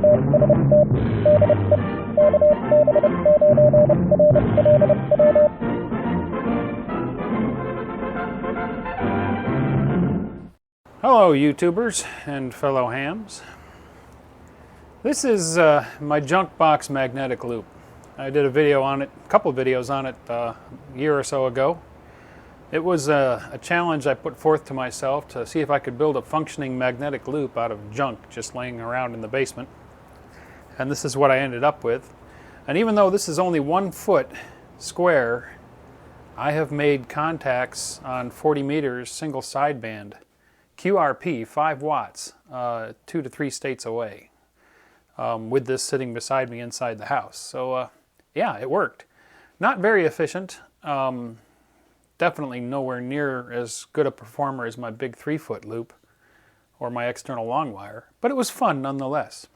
Hello YouTubers and fellow hams. This is my junk box magnetic loop. I did a video on it, a couple of videos on it a year or so ago. It was a challenge I put forth to myself to see if I could build a functioning magnetic loop out of junk just laying around in the basement. And this is what I ended up with. And even though this is only 1 foot square, I have made contacts on 40 meters single sideband. QRP, 5 watts, 2 to 3 states away, with this sitting beside me inside the house. So yeah, it worked. Not very efficient, definitely nowhere near as good a performer as my big 3-foot loop or my external long wire, but it was fun nonetheless.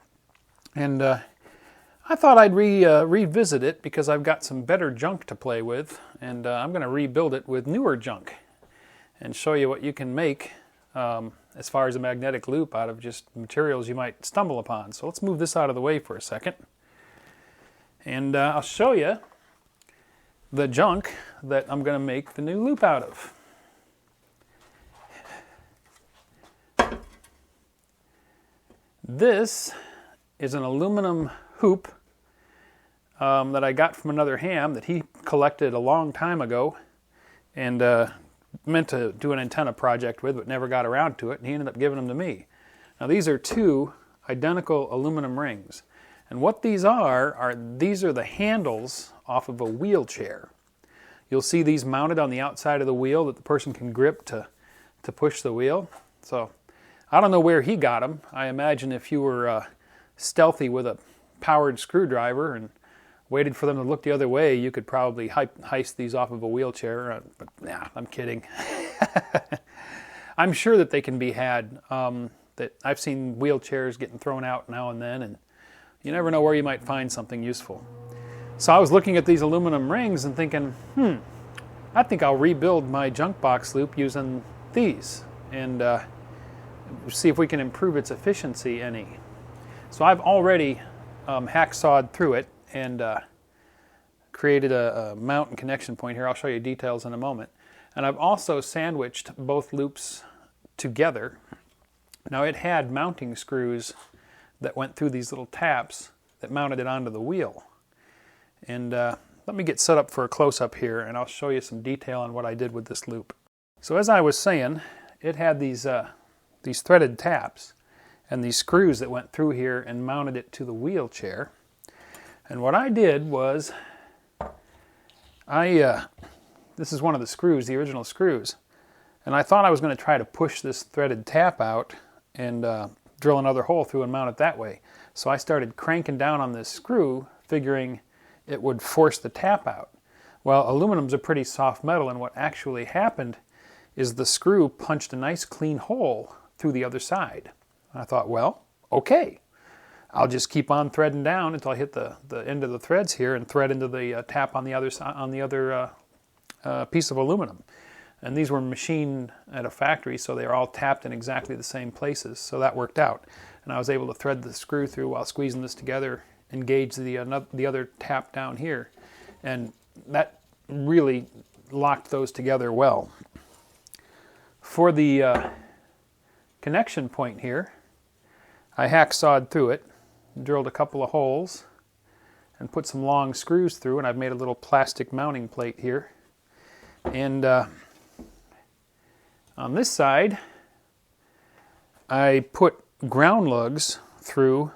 And I thought I'd revisit it because I've got some better junk to play with, and I'm going to rebuild it with newer junk and show you what you can make as far as a magnetic loop out of just materials you might stumble upon. So let's move this out of the way for a second. And I'll show you the junk that I'm going to make the new loop out of. This is an aluminum hoop that I got from another ham that he collected a long time ago and meant to do an antenna project with, but never got around to it, and he ended up giving them to me. Now these are 2 identical aluminum rings, and what these are these are the handles off of a wheelchair. You'll see these mounted on the outside of the wheel that the person can grip to push the wheel. So I don't know where he got them. I imagine if you were stealthy with a powered screwdriver and waited for them to look the other way, you could probably heist these off of a wheelchair. But nah, I'm kidding. I'm sure that they can be had. That I've seen wheelchairs getting thrown out now and then, and you never know where you might find something useful. So I was looking at these aluminum rings and thinking, I think I'll rebuild my junk box loop using these and see if we can improve its efficiency any. So I've already hacksawed through it and created a mount and connection point here. I'll show you details in a moment. And I've also sandwiched both loops together. Now it had mounting screws that went through these little taps that mounted it onto the wheel. And let me get set up for a close-up here, and I'll show you some detail on what I did with this loop. So as I was saying, it had these threaded taps and these screws that went through here and mounted it to the wheelchair. And what I did was, this is one of the screws, the original screws, and I thought I was going to try to push this threaded tap out and drill another hole through and mount it that way. So I started cranking down on this screw, figuring it would force the tap out. Well, aluminum's a pretty soft metal, and what actually happened is the screw punched a nice clean hole through the other side. And I thought, well, okay. I'll just keep on threading down until I hit the end of the threads here and thread into the tap on the other piece of aluminum. And these were machined at a factory, so they are all tapped in exactly the same places. So that worked out. And I was able to thread the screw through while squeezing this together, engage the other tap down here. And that really locked those together well. For the connection point here, I hacksawed through it, drilled a couple of holes, and put some long screws through, and I've made a little plastic mounting plate here. And on this side, I put ground lugs through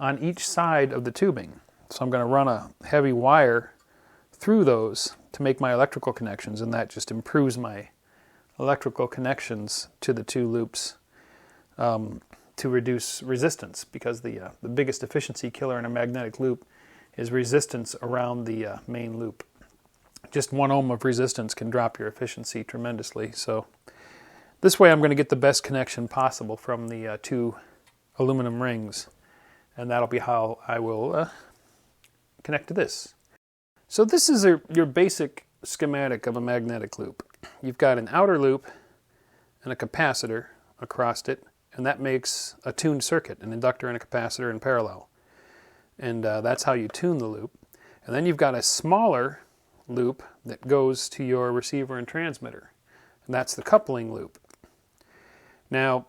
on each side of the tubing. So I'm going to run a heavy wire through those to make my electrical connections, and that just improves my electrical connections to the 2 loops to reduce resistance, because the biggest efficiency killer in a magnetic loop is resistance around the main loop. Just 1 ohm of resistance can drop your efficiency tremendously. So this way I'm going to get the best connection possible from the 2 aluminum rings, and that'll be how I will connect to this. So this is your basic schematic of a magnetic loop. You've got an outer loop and a capacitor across it, and that makes a tuned circuit, an inductor and a capacitor in parallel. And that's how you tune the loop. And then you've got a smaller loop that goes to your receiver and transmitter, and that's the coupling loop. Now,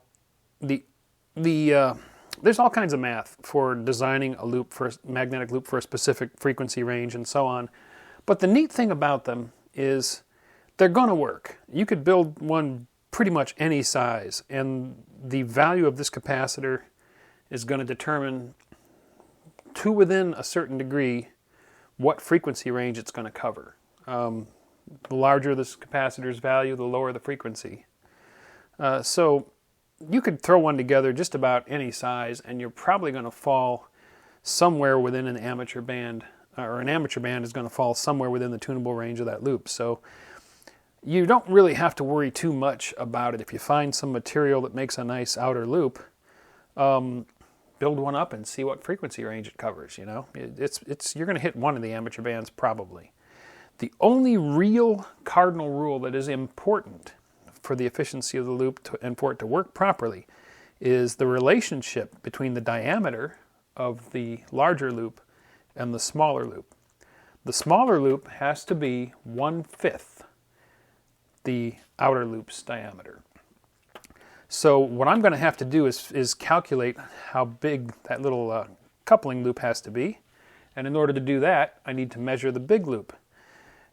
there's all kinds of math for designing a loop, for a magnetic loop for a specific frequency range and so on. But the neat thing about them is they're going to work. You could build one pretty much any size, and the value of this capacitor is going to determine, to within a certain degree, what frequency range it's going to cover. The larger this capacitor's value, the lower the frequency. So you could throw one together just about any size, and you're probably going to fall somewhere within an amateur band, or an amateur band is going to fall somewhere within the tunable range of that loop. So you don't really have to worry too much about it. If you find some material that makes a nice outer loop, build one up and see what frequency range it covers. You know, you're going to hit one of the amateur bands probably. The only real cardinal rule that is important for the efficiency of the loop and for it to work properly is the relationship between the diameter of the larger loop and the smaller loop. The smaller loop has to be 1/5 the outer loop's diameter. So what I'm going to have to do is calculate how big that little coupling loop has to be, and in order to do that, I need to measure the big loop.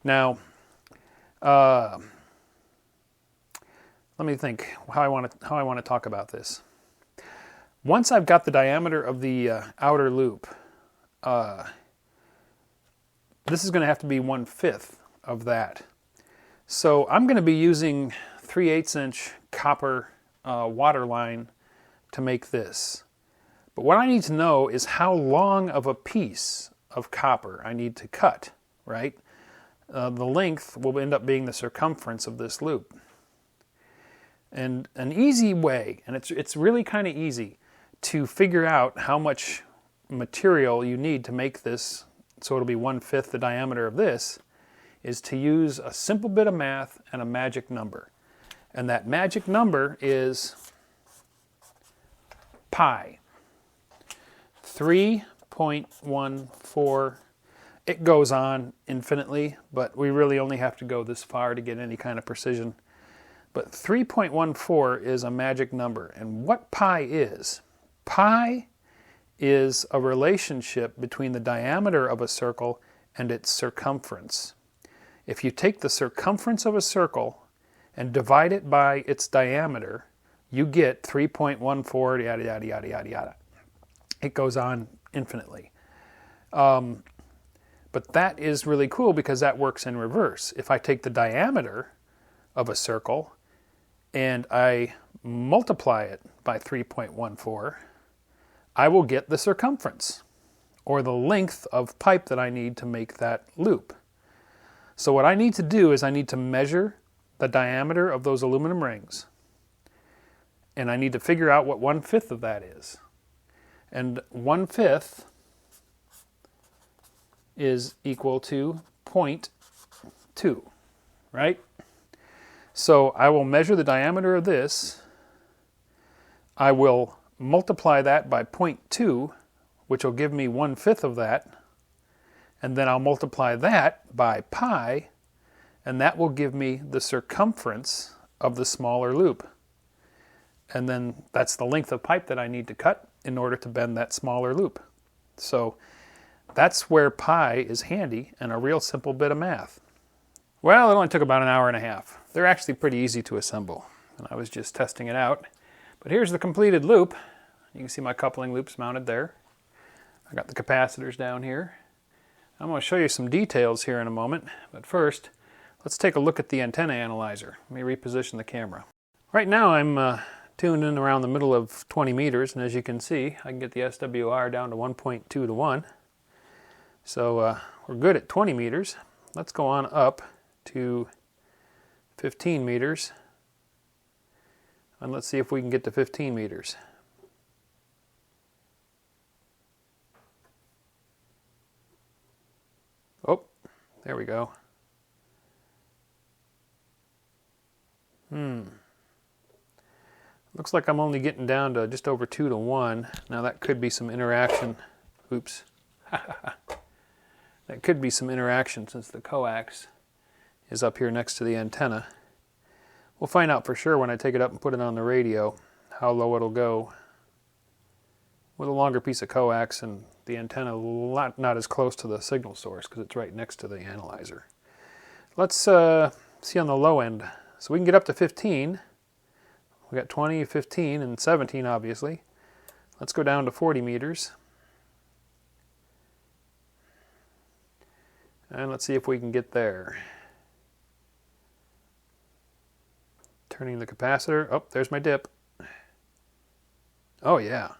Now, let me think how I want to talk about this. Once I've got the diameter of the outer loop, this is going to have to be 1/5 of that. So I'm going to be using 3/8" copper water line to make this. But what I need to know is how long of a piece of copper I need to cut, right? The length will end up being the circumference of this loop. And an easy way, and it's really kind of easy, to figure out how much material you need to make this so it'll be 1/5 the diameter of this, is to use a simple bit of math and a magic number. And that magic number is pi. 3.14. It goes on infinitely, but we really only have to go this far to get any kind of precision. But 3.14 is a magic number. And what pi is a relationship between the diameter of a circle and its circumference. If you take the circumference of a circle and divide it by its diameter, you get 3.14, yada, yada, yada, yada, yada. It goes on infinitely. But that is really cool because that works in reverse. If I take the diameter of a circle and I multiply it by 3.14, I will get the circumference, or the length of pipe that I need to make that loop. So what I need to do is I need to measure the diameter of those aluminum rings, and I need to figure out what 1/5 of that is. And 1/5 is equal to 0.2, right? So I will measure the diameter of this. I will multiply that by 0.2, which will give me 1/5 of that. And then I'll multiply that by pi, and that will give me the circumference of the smaller loop. And then that's the length of pipe that I need to cut in order to bend that smaller loop. So that's where pi is handy and a real simple bit of math. Well, it only took about an hour and a half. They're actually pretty easy to assemble, and I was just testing it out. But here's the completed loop. You can see my coupling loops mounted there. I got the capacitors down here. I'm going to show you some details here in a moment, but first, let's take a look at the antenna analyzer. Let me reposition the camera. Right now I'm tuned in around the middle of 20 meters, and as you can see, I can get the SWR down to 1.2 to 1. So we're good at 20 meters. Let's go on up to 15 meters, and let's see if we can get to 15 meters. Oh, there we go. Looks like I'm only getting down to just over 2 to 1. Now that could be some interaction. Oops. That could be some interaction since the coax is up here next to the antenna. We'll find out for sure when I take it up and put it on the radio how low it'll go. With a longer piece of coax and the antenna not as close to the signal source because it's right next to the analyzer. Let's see on the low end. So we can get up to 15. We got 20, 15, and 17 obviously. Let's go down to 40 meters. And let's see if we can get there. Turning the capacitor. Oh, there's my dip. Oh yeah.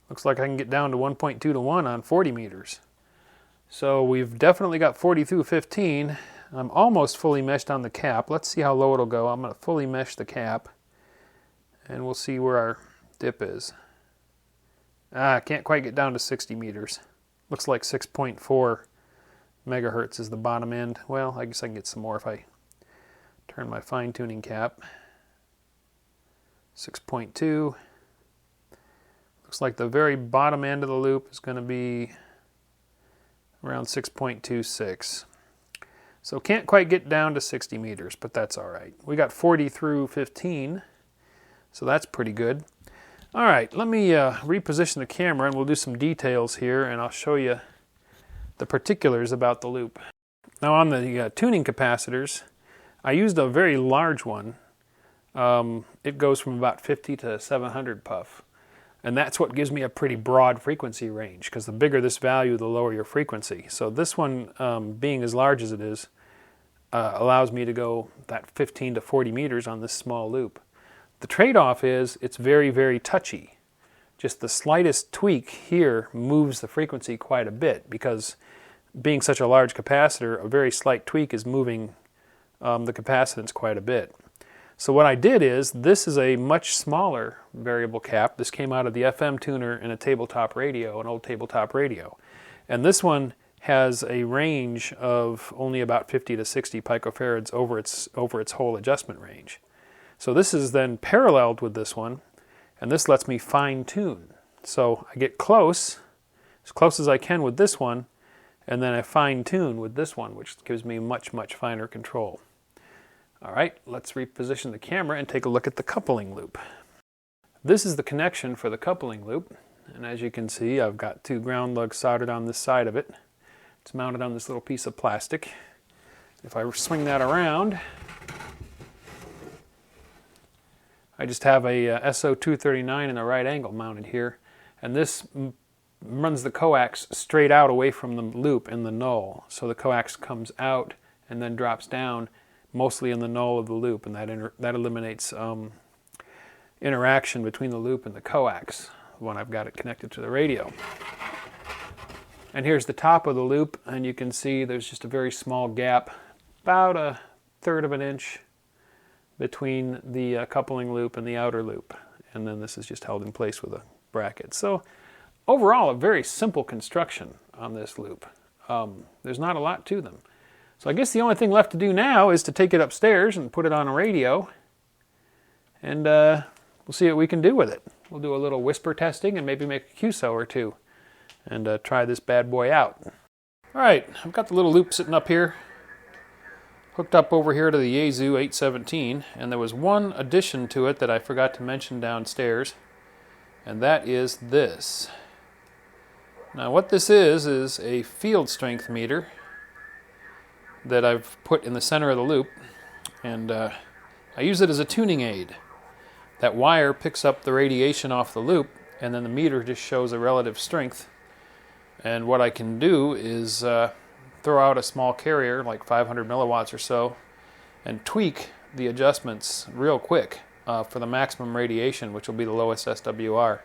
Looks like I can get down to 1.2 to 1 on 40 meters. So we've definitely got 40 through 15. I'm almost fully meshed on the cap. Let's see how low it'll go. I'm going to fully mesh the cap and we'll see where our dip is. I can't quite get down to 60 meters. Looks like 6.4 megahertz is the bottom end. Well, I guess I can get some more if I turn my fine-tuning cap. 6.2. Looks like the very bottom end of the loop is going to be around 6.26. So can't quite get down to 60 meters, but that's all right. We got 40 through 15, so that's pretty good. All right, let me reposition the camera and we'll do some details here and I'll show you the particulars about the loop. Now on the tuning capacitors, I used a very large one. It goes from about 50 to 700 puff. And that's what gives me a pretty broad frequency range, because the bigger this value, the lower your frequency. So this one, being as large as it is, allows me to go that 15 to 40 meters on this small loop. The trade-off is it's very, very touchy. Just the slightest tweak here moves the frequency quite a bit, because being such a large capacitor, a very slight tweak is moving the capacitance quite a bit. So what I did is, this is a much smaller variable cap. This came out of the FM tuner in a tabletop radio, an old tabletop radio. And this one has a range of only about 50 to 60 picofarads over its whole adjustment range. So this is then paralleled with this one, and this lets me fine tune. So I get close as I can with this one, and then I fine tune with this one, which gives me much, much finer control. All right, let's reposition the camera and take a look at the coupling loop. This is the connection for the coupling loop, and as you can see, I've got 2 ground lugs soldered on this side of it. It's mounted on this little piece of plastic. If I swing that around, I just have a SO239 in the right angle mounted here, and this runs the coax straight out away from the loop in the null. So the coax comes out and then drops down mostly in the null of the loop, and that eliminates interaction between the loop and the coax when I've got it connected to the radio. And here's the top of the loop, and you can see there's just a very small gap, about 1/3 of an inch between the coupling loop and the outer loop, and then this is just held in place with a bracket. So overall, a very simple construction on this loop. There's not a lot to them. So I guess the only thing left to do now is to take it upstairs and put it on a radio, and we'll see what we can do with it. We'll do a little whisper testing and maybe make a QSO or two and try this bad boy out. All right, I've got the little loop sitting up here, hooked up over here to the Yaesu 817, and there was one addition to it that I forgot to mention downstairs, and that is this. Now what this is a field strength meter that I've put in the center of the loop, and I use it as a tuning aid. That wire picks up the radiation off the loop, and then the meter just shows a relative strength. And what I can do is throw out a small carrier, like 500 milliwatts or so, and tweak the adjustments real quick for the maximum radiation, which will be the lowest SWR.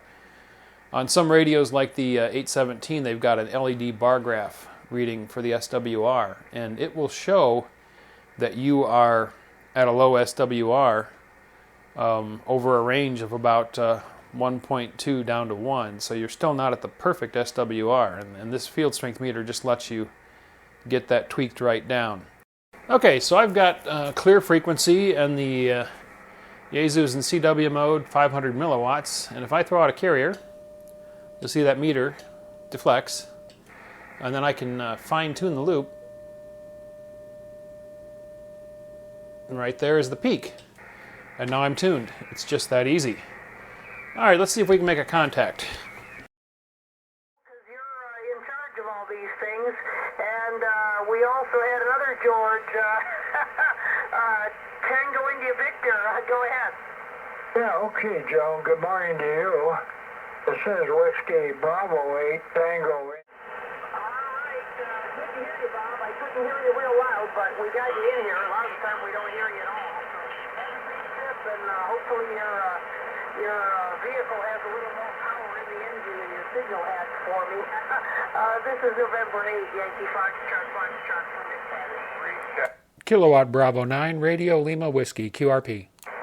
On some radios like the 817, they've got an LED bar graph reading for the SWR, and it will show that you are at a low SWR over a range of about 1.2 down to 1, so you're still not at the perfect SWR, and this field strength meter just lets you get that tweaked right down. Okay, so I've got clear frequency and the Yaesu's in CW mode, 500 milliwatts, and if I throw out a carrier, you'll see that meter deflects, and then I can fine-tune the loop. And right there is the peak. And now I'm tuned. It's just that easy. All right, let's see if we can make a contact. You're in charge of all these things, and we also had another George, Tango India Victor. Go ahead. Yeah, okay, Joe. Good morning to you. This is Whiskey Bravo 8 Tango. All right, good to hear you, Bob. I couldn't hear you real loud, but we got you in here. A lot of the time we don't hear you at all. So have a great trip, and hopefully your vehicle has a little more power in the engine than your signal has for me. This is November 8, Yankee Foxtrot from the Canada. Kilowatt Bravo 9, Radio Lima Whiskey, QRP. Okay, I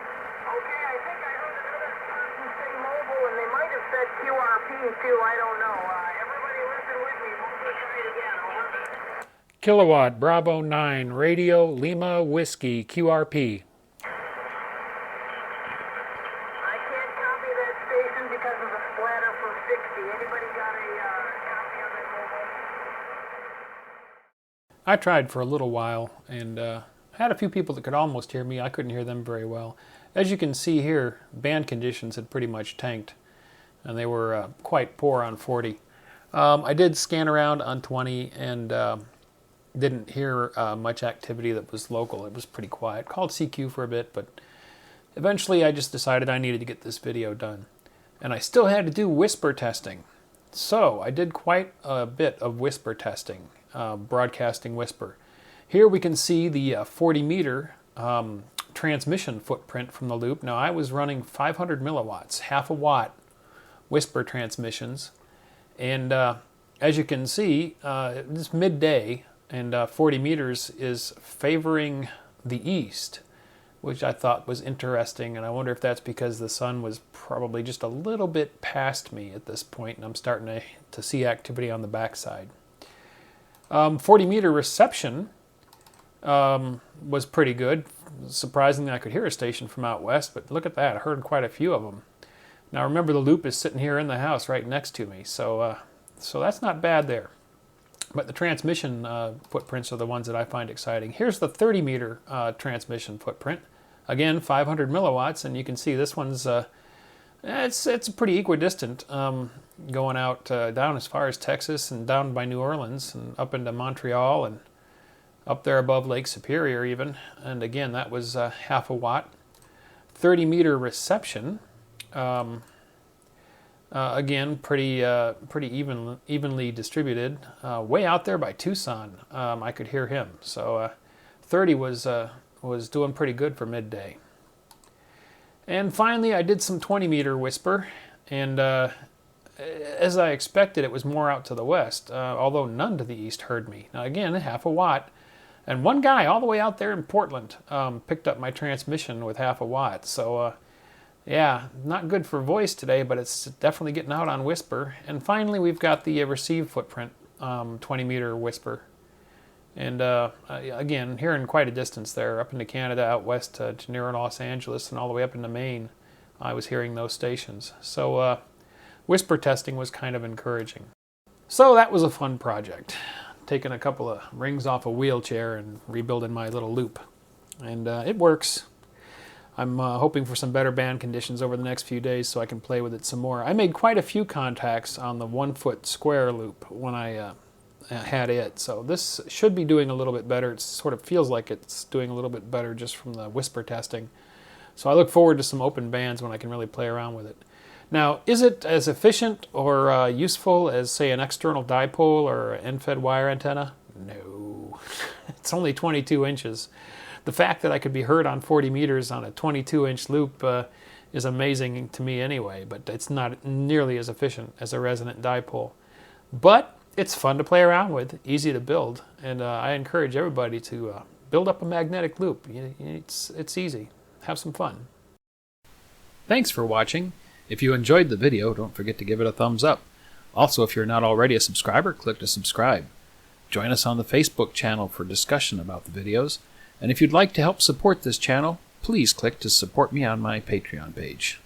think I heard another person say mobile, and they might have said QRP too. I don't know. Everybody listen with me. We'll try it again. Over. Kilowatt Bravo 9, Radio Lima Whiskey, QRP. I can't copy that station because of the splatter from 60. Anybody got a copy of it mobile? I tried for a little while and had a few people that could almost hear me. I couldn't hear them very well. As you can see here, band conditions had pretty much tanked, and they were quite poor on 40. I did scan around on 20 and didn't hear much activity that was local. It was pretty quiet. Called CQ for a bit, but eventually I just decided I needed to get this video done. And I still had to do whisper testing. So I did quite a bit of whisper testing, broadcasting whisper. Here we can see the 40 meter transmission footprint from the loop. Now I was running 500 milliwatts, half a watt whisper transmissions. And as you can see, it's midday, and 40 meters is favoring the east, which I thought was interesting, and I wonder if that's because the sun was probably just a little bit past me at this point, and I'm starting to see activity on the backside. 40 meter reception was pretty good. Surprisingly, I could hear a station from out west, but look at that, I heard quite a few of them. Now remember, the loop is sitting here in the house right next to me, so that's not bad there. But the transmission footprints are the ones that I find exciting. Here's the 30 meter transmission footprint. Again, 500 milliwatts, and you can see this one's it's pretty equidistant, going out down as far as Texas and down by New Orleans and up into Montreal and up there above Lake Superior even. And again, that was half a watt. 30 meter reception. Again, pretty evenly distributed. Way out there by Tucson, I could hear him. So 30 was doing pretty good for midday. And finally, I did some 20 meter whisper, and as I expected, it was more out to the west, although none to the east heard me. Now again, half a watt, and one guy all the way out there in Portland picked up my transmission with half a watt. So yeah, not good for voice today, but it's definitely getting out on whisper. And finally, we've got the receive footprint, 20 meter whisper. And again, hearing quite a distance there, up into Canada, out west to near Los Angeles, and all the way up into Maine, I was hearing those stations. So whisper testing was kind of encouraging. So that was a fun project, taking a couple of rings off a wheelchair and rebuilding my little loop. And it works. I'm hoping for some better band conditions over the next few days so I can play with it some more. I made quite a few contacts on the 1 foot square loop when I had it, so this should be doing a little bit better. It sort of feels like it's doing a little bit better just from the whisper testing. So I look forward to some open bands when I can really play around with it. Now, is it as efficient or useful as, say, an external dipole or an end-fed wire antenna? No. It's only 22 inches. The fact that I could be heard on 40 meters on a 22-inch loop is amazing to me anyway, but it's not nearly as efficient as a resonant dipole. But it's fun to play around with, easy to build, and I encourage everybody to build up a magnetic loop. It's easy. Have some fun. Thanks for watching. If you enjoyed the video, don't forget to give it a thumbs up. Also, if you're not already a subscriber, click to subscribe. Join us on the Facebook channel for discussion about the videos. And if you'd like to help support this channel, please click to support me on my Patreon page.